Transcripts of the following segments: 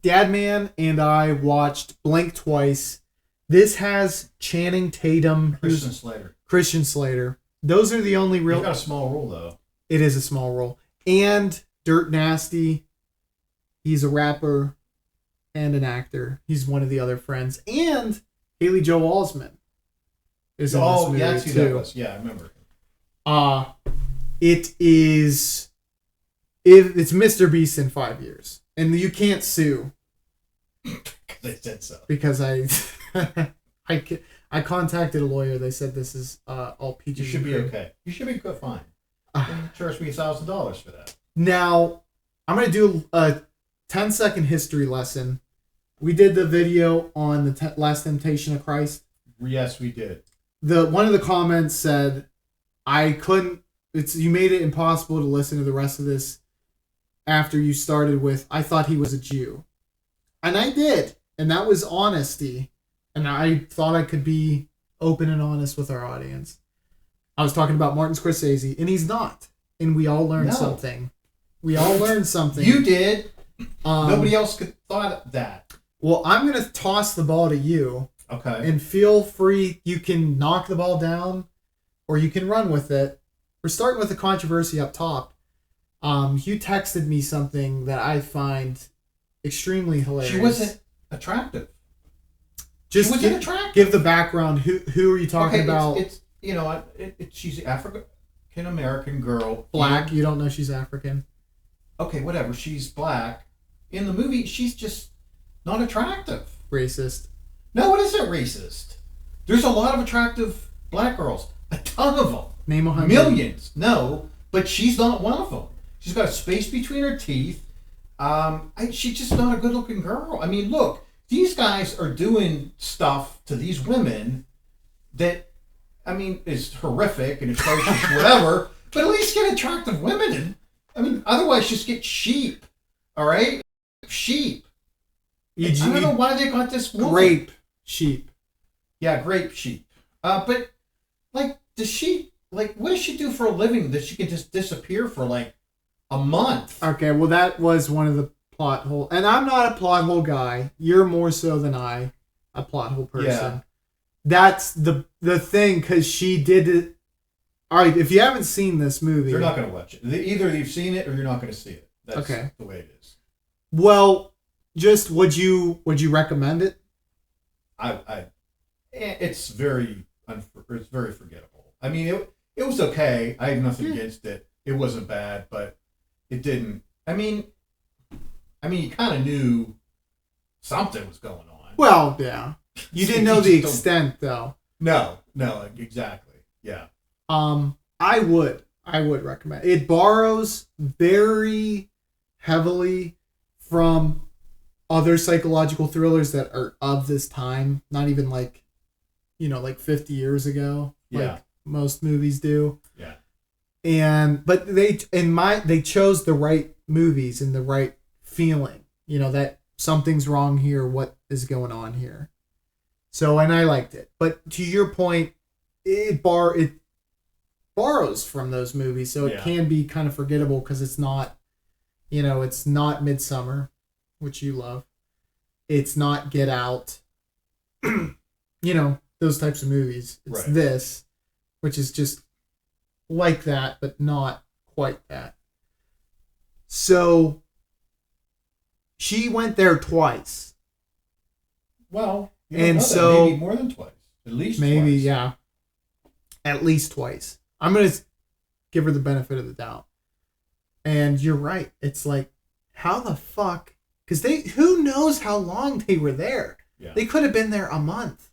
Dadman and I watched Blink twice. This has Channing Tatum, Christian Slater. Those are the only real. He's got a small role though. It is a small role, and Dirt Nasty. He's a rapper and an actor. He's one of the other friends, and Haley Joel Osment is in this movie too. Yeah, I remember. It is. It's Mr. Beast in 5 years, and you can't sue. They said so. Because I contacted a lawyer. They said this is all PG. You should be okay. You should be fine. Charge me $1,000 for that. Now, I'm going to do a 10-second history lesson. We did the video on the Last Temptation of Christ. Yes, we did. One of the comments said, "I couldn't. You made it impossible to listen to the rest of this after you started with, I thought he was a Jew." And I did. And that was honesty. And I thought I could be open and honest with our audience. I was talking about Martin Scorsese, and he's not. And we all learned something. We all learned something. You did. Nobody else could thought that. Well, I'm going to toss the ball to you. Okay. And feel free. You can knock the ball down, or you can run with it. We're starting with the controversy up top. You texted me something that I find extremely hilarious. She wasn't attractive. Just give the background. Who are you talking about? It's she's an African American girl. Black. You don't know she's African. Okay, whatever. She's black. In the movie, she's just not attractive. Racist. No, it isn't racist. There's a lot of attractive black girls. A ton of them. Name 100. Millions. No, but she's not one of them. She's got a space between her teeth. She's just not a good-looking girl. I mean, look, these guys are doing stuff to these women that, I mean, is horrific and atrocious, whatever, but at least get attractive women. I mean, otherwise just get sheep, all right? Sheep. I don't know why they got this woman. Grape sheep. Yeah, grape sheep. But, like, what does she do for a living that she can just disappear for, like, a month? Okay, well, that was one of the plot hole. And I'm not a plot hole guy. You're more so than I, a plot hole person. Yeah. That's the thing, because she did it. All right, if you haven't seen this movie, you're not going to watch it. Either you've seen it or you're not going to see it. That's okay. The way it is. Well, just would you recommend it? It's very forgettable. I mean, it was okay. I have nothing against it. It wasn't bad, but it didn't. I mean, you kind of knew something was going on. Well, yeah. You didn't know the extent, though. No, exactly. Yeah. I would recommend it. It borrows very heavily from other psychological thrillers that are of this time. Not even like 50 years ago. Yeah. Like most movies do. Yeah. But they chose the right movies and the right feeling. That something's wrong here. What is going on here? So, and I liked it. But to your point, it borrows from those movies, so it can be kind of forgettable because it's not, it's not Midsummer, which you love. It's not Get Out. Those types of movies. It's right. This, which is just like that, but not quite that. So she went there twice. Well, and so maybe more than twice. At least maybe twice. Yeah. At least twice. I'm gonna give her the benefit of the doubt. And you're right. It's like, how the fuck? Because who knows how long they were there? Yeah. They could have been there a month.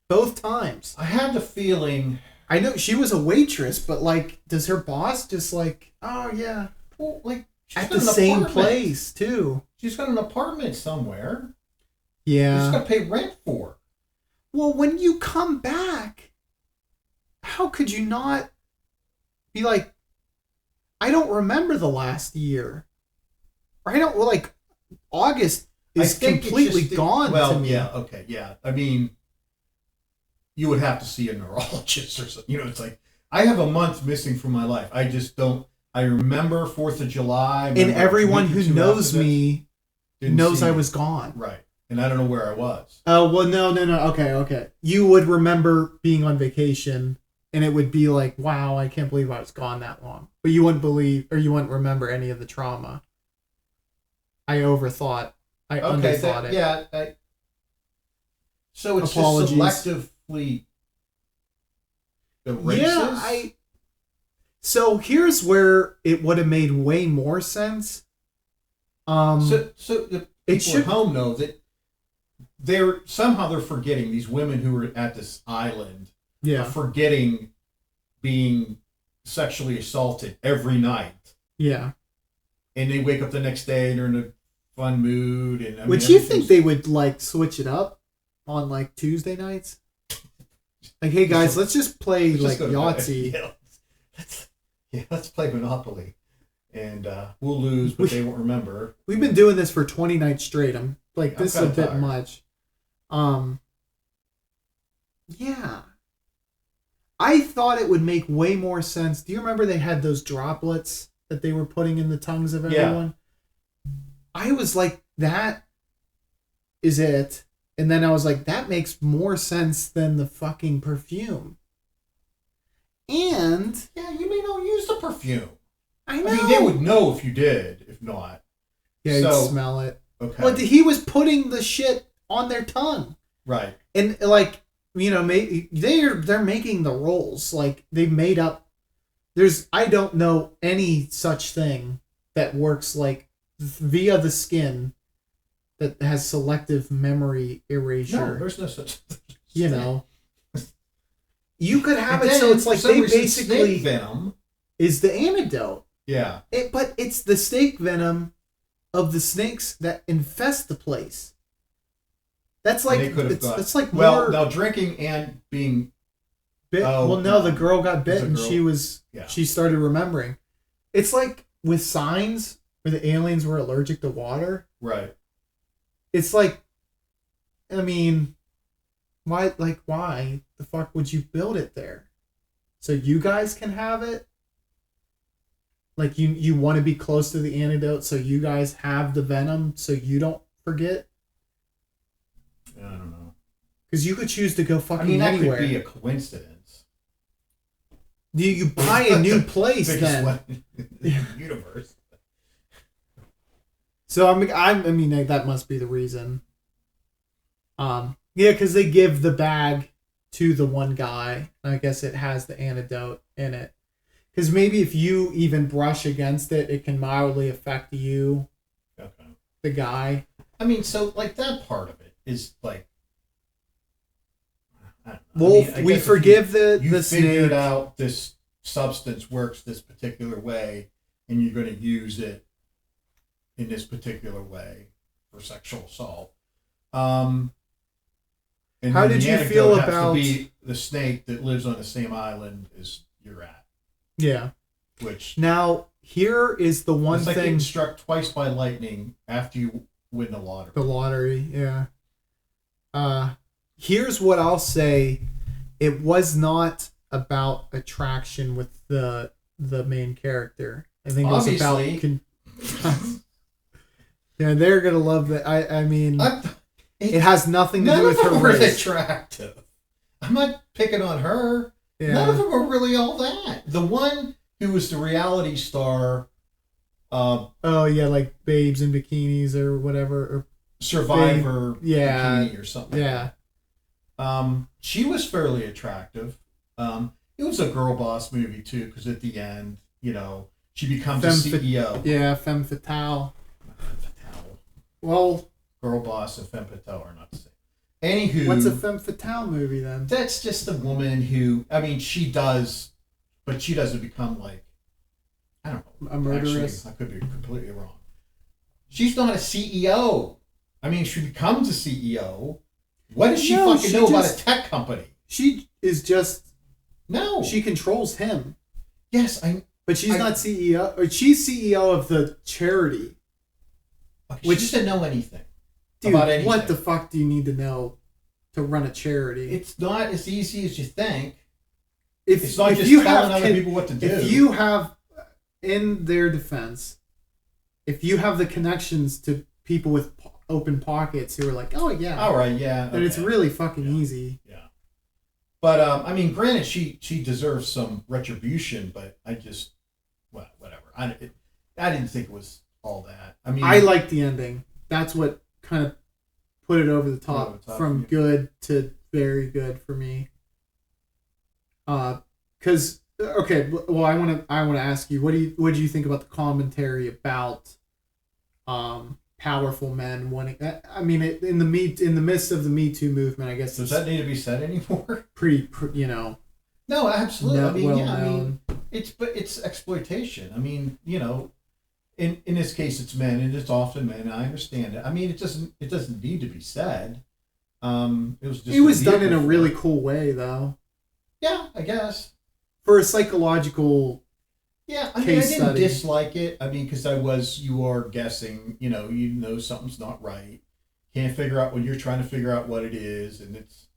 Both times. I had the feeling. I know she was a waitress, but like, does her boss just like, oh yeah, well, like at the same place too? She's got an apartment somewhere. Yeah. She's got to pay rent for. Well, when you come back, how could you not be like, I don't remember the last year. Or I don't, like, August is completely gone to me. Yeah, okay, yeah. I mean, you would have to see a neurologist or something. It's like, I have a month missing from my life. I just don't, I remember 4th of July. And everyone who knows me knows I was gone. Right. And I don't know where I was. Oh, well, no. Okay. You would remember being on vacation, and it would be like, wow, I can't believe I was gone that long. But you wouldn't remember any of the trauma. I underthought it. Yeah. So it's Apologies. Just selectively erases? Yeah, So here's where it would have made way more sense. So the people at home know that they're forgetting, these women who are at this island are forgetting being sexually assaulted every night. Yeah. And they wake up the next day and they're in a fun mood. And would you think they would like switch it up on like Tuesday nights? Like, hey guys, let's just play like Yahtzee. Let's play Monopoly. And we'll lose, but they won't remember. We've been doing this for 20 nights straight. I'm like, this is a bit much. Yeah. I thought it would make way more sense. Do you remember they had those droplets that they were putting in the tongues of everyone? Yeah. I was like, that is it. And then I was like, that makes more sense than the fucking perfume. And... yeah, you may not use the perfume. I know. I mean, they would know if you did, if not. Yeah, you'd smell it. Okay. Well, he was putting the shit on their tongue. Right. And, like, you know, maybe they're making the rolls. Like, they've made up... I don't know any such thing that works, like, via the skin that has selective memory erasure. No, there's no such thing. You know. You could have it so it's like they basically... snake venom is the antidote. Yeah. But it's the snake venom of the snakes that infest the place. That's like... it's like more... well, now drinking and being... bit. Well, no, the girl got bit and she started remembering. It's like with Signs, where the aliens were allergic to water. Right. It's like, I mean, why the fuck would you build it there? So you guys can have it? Like, you want to be close to the antidote so you guys have the venom so you don't forget? I don't know. Because you could choose to go fucking anywhere. That could be a coincidence. You buy a new place then. In the universe. So I mean that must be the reason. Yeah, because they give the bag to the one guy. I guess it has the antidote in it. Because maybe if you even brush against it, it can mildly affect you. Okay. The guy. I mean, so like that part of it is like. Well, we forgive the snake. You figured out this substance works this particular way, and you're going to use it in this particular way for sexual assault. And how did you feel about to be the snake that lives on the same island as you're at? Yeah. Which now here is the one it's like thing getting struck twice by lightning after you win the lottery. The lottery, yeah. Here's what I'll say: it was not about attraction with the main character. I think it was obviously about. Yeah, they're gonna love that. I mean, it has nothing to do with her race. Attractive. I'm not picking on her. Yeah. None of them are really all that. The one who was the reality star. Oh yeah, like Babes in Bikinis or whatever, or Survivor Bikini or something. Yeah. She was fairly attractive. It was a girl boss movie too, because at the end, you know, she becomes a CEO. Yeah, femme fatale. Well, girl boss and femme fatale are not the same. Anywho, what's a femme fatale movie then? That's just a woman who, I mean, she does, but she doesn't become like, I don't know. A murderess? Actually, I could be completely wrong. She's not a CEO. I mean, she becomes a CEO. What does she fucking know about a tech company? She is just... No. She controls him. Yes, but she's not CEO. Or she's CEO of the charity. Okay, she doesn't know anything. Dude, about anything. What the fuck do you need to know to run a charity? It's not as easy as you think. It's not just telling other people what to do. If you have, in their defense, if you have the connections to people with open pockets who are like, oh yeah, all right, yeah, and it's really fucking easy. Yeah. But I mean, granted, she deserves some retribution, but I just, well, whatever. I didn't think it was all that. I mean, I like the ending. That's what kind of put it over the top, from good to very good for me. Because okay, well, I want to ask you, what do you think about the commentary about powerful men wanting? I mean, in the midst of the Me Too movement, I guess. Does that need to be said anymore? Pretty, you know. No, absolutely. I mean, well I known. mean, it's exploitation. I mean, you know, in this case, it's men, and it's often men. And I understand it. I mean, it doesn't need to be said. It was done in a really cool way, though. Yeah, I guess. For a psychological. Yeah, I mean, I didn't dislike it. I mean, because you are guessing, you know something's not right. Can't figure out when you're trying to figure out what it is, and it's,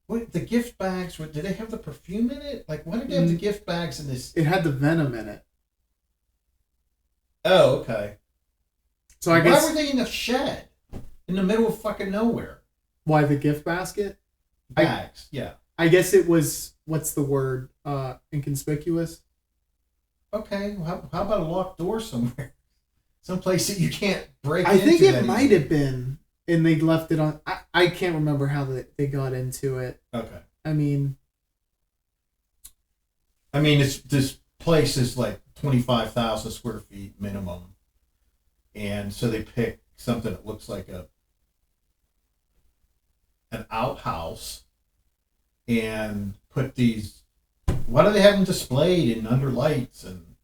what the gift bags? Did they have the perfume in it? Like, why did they have the gift bags in this? It had the venom in it. Oh, okay. So I guess why were they in a shed in the middle of fucking nowhere? Why the gift basket? Bags, yeah. I guess it was, what's the word? Inconspicuous. Okay, well, how about a locked door somewhere? Someplace that you can't break into. I think it might have been, and they left it on. I can't remember how they got into it. Okay. I mean, this place is like 25,000 square feet minimum, and so they pick something that looks like an outhouse, and put these. Why do they have them displayed and under lights, and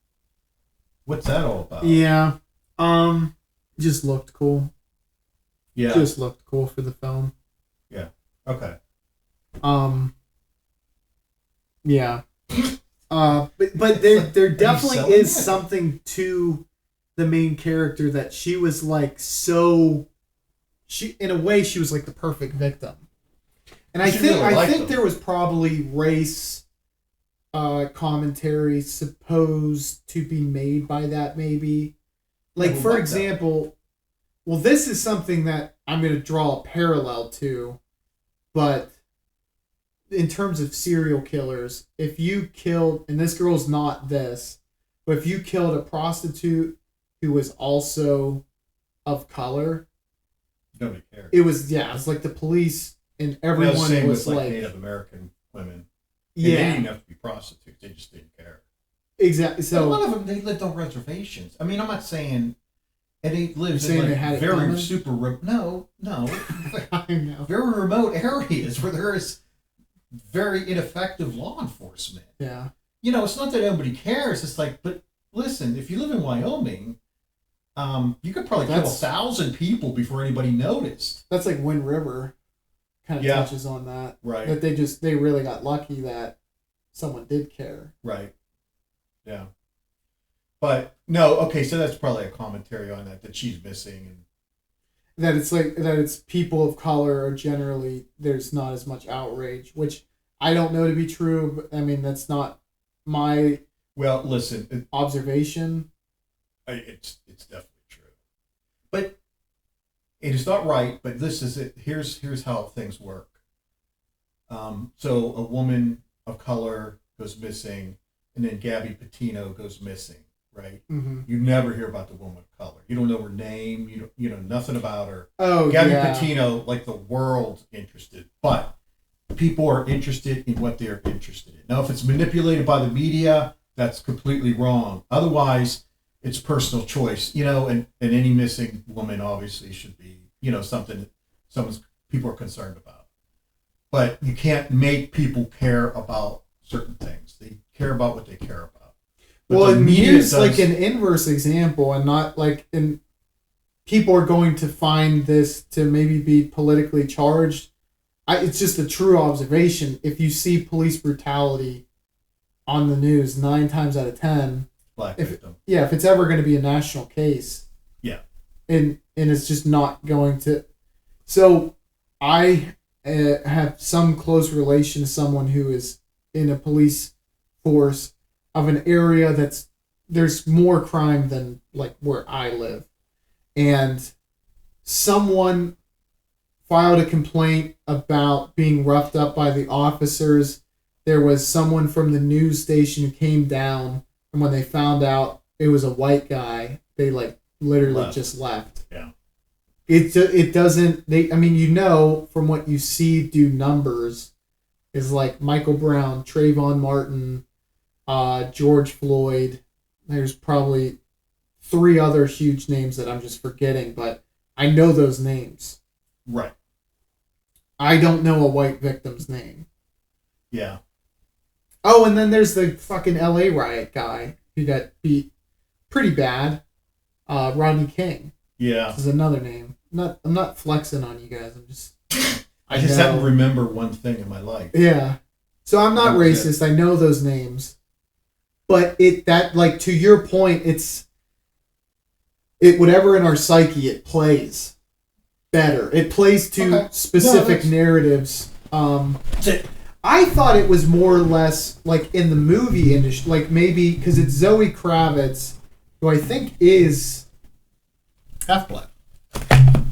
what's that all about? Yeah, just looked cool. Yeah, just looked cool for the film. Yeah. Okay. Yeah. But there definitely is something to the main character that she was like in a way she was like the perfect victim. And I think there was probably race commentary supposed to be made by that, maybe. Like, for example, well, this is something that I'm going to draw a parallel to, but in terms of serial killers, if you killed, and this girl's not this, but if you killed a prostitute who was also of color, nobody cared. It was like the police and everyone was like Native American women. Yeah, they didn't have to be prostitutes; they just didn't care. Exactly. So a lot of them, they lived on reservations. I mean, I'm not saying. And they lived in like very super no, I know. Very remote areas where there is very ineffective law enforcement. Yeah. You know, it's not that nobody cares. It's like, but listen, if you live in Wyoming, you could probably kill 1,000 people before anybody noticed. That's like Wind River kind of touches on that. Right. That they really got lucky that someone did care. Right. Yeah. But no, okay, so that's probably a commentary on that she's missing, and that it's people of color are generally, there's not as much outrage, which I don't know to be true, but I mean that's not my observation. It's definitely true, but it is not right. But this is it. Here's how things work. So a woman of color goes missing, and then Gabby Petito goes missing. Right, You never hear about the woman of color. You don't know her name. You know nothing about her. Oh, Gabby Petito, like the world's interested, but people are interested in what they're interested in. Now, if it's manipulated by the media, that's completely wrong. Otherwise, it's personal choice. You know, and any missing woman obviously should be something that people are concerned about. But you can't make people care about certain things. They care about what they care about. But well, and here's like an inverse example, and not like, and people are going to find this to maybe be politically charged. It's just a true observation. If you see police brutality on the news, 9 times out of 10, if it's ever going to be a national case, and it's just not going to. So I have some close relation to someone who is in a police force of an area there's more crime than like where I live. and someone filed a complaint about being roughed up by the officers. There was someone from the news station who came down, and when they found out it was a white guy, they like literally just left. Yeah. It doesn't, I mean, you know, from what you see do numbers is like Michael Brown, Trayvon Martin, George Floyd. There's probably 3 other huge names that I'm just forgetting, but I know those names. Right. I don't know a white victim's name. Yeah. Oh, and then there's the fucking LA riot guy who got beat pretty bad. Rodney King. Yeah. This is another name. I'm not flexing on you guys. I just happen to remember one thing in my life. Yeah. So I'm not racist. I know those names. But to your point, it's whatever in our psyche, it plays better. It plays to specific narratives. I thought it was more or less like in the movie industry, like maybe because it's Zoë Kravitz, who I think is Half-Blood.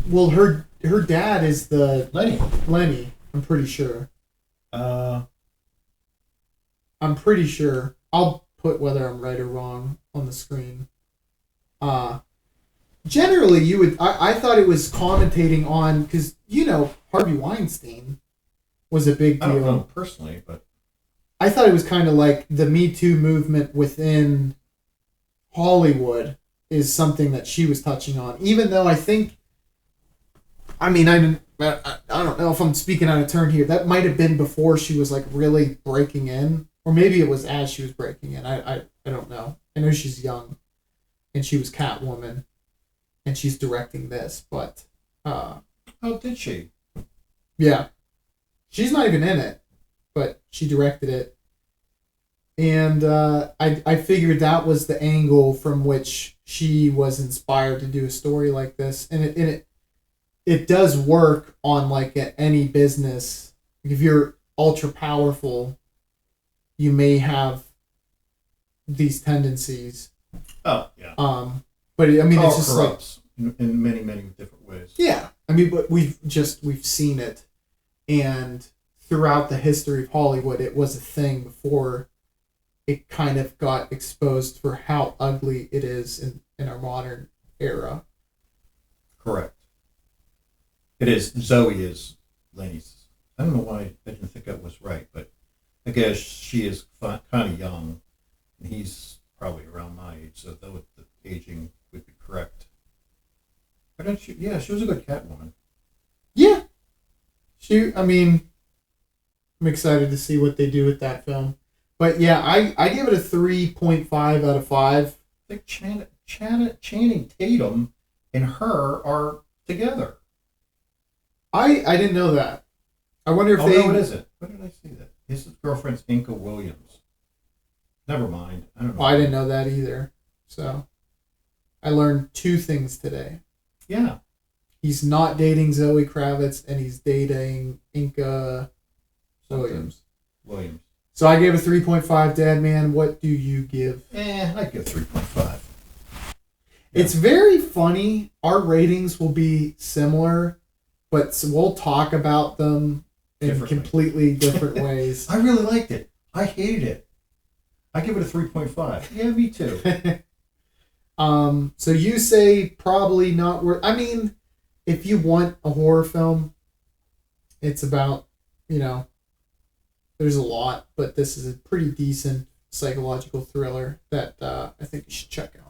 Well, her dad is the Lenny. I'm pretty sure. I'm pretty sure. I'll put whether I'm right or wrong on the screen. Generally, I thought it was commentating on, because Harvey Weinstein was a big deal. I don't know personally, but I thought it was kind of like the Me Too movement within Hollywood is something that she was touching on. Even though I think, I don't know if I'm speaking out of turn here. That might have been before she was like really breaking in, or maybe it was as she was breaking in. I don't know. I know she's young, and she was Catwoman, and she's directing this. But oh, did she? Yeah, she's not even in it, but she directed it. And I figured that was the angle from which she was inspired to do a story like this. And it does work on like any business. If you're ultra powerful, you may have these tendencies. Oh, yeah. But it's just corrupts in many, many different ways. Yeah. But we've seen it. And throughout the history of Hollywood, it was a thing before it kind of got exposed for how ugly it is in our modern era. Correct. It is. Zoe is Lenny's. I don't know why I didn't think that was right, but I guess she is kind of young, and he's probably around my age, so the aging would be correct. But then she was a good Catwoman. Yeah. I'm excited to see what they do with that film. But yeah, I give it a 3.5 out of 5. I think Channing Tatum and her are together. I didn't know that. I wonder if no, it isn't. Where did I see that? His girlfriend's Inca Williams. Never mind. I don't know. Well, I didn't know that either. So I learned 2 things today. Yeah. He's not dating Zoe Kravitz, and he's dating Inca Williams. So I gave a 3.5. Dad, man, what do you give? I'd give 3.5. Yeah. It's very funny. Our ratings will be similar, but we'll talk about them in completely different ways. I really liked it. I hated it. I give it a 3.5. Yeah, me too. So you say probably not worth... if you want a horror film, it's about, there's a lot, but this is a pretty decent psychological thriller that I think you should check out.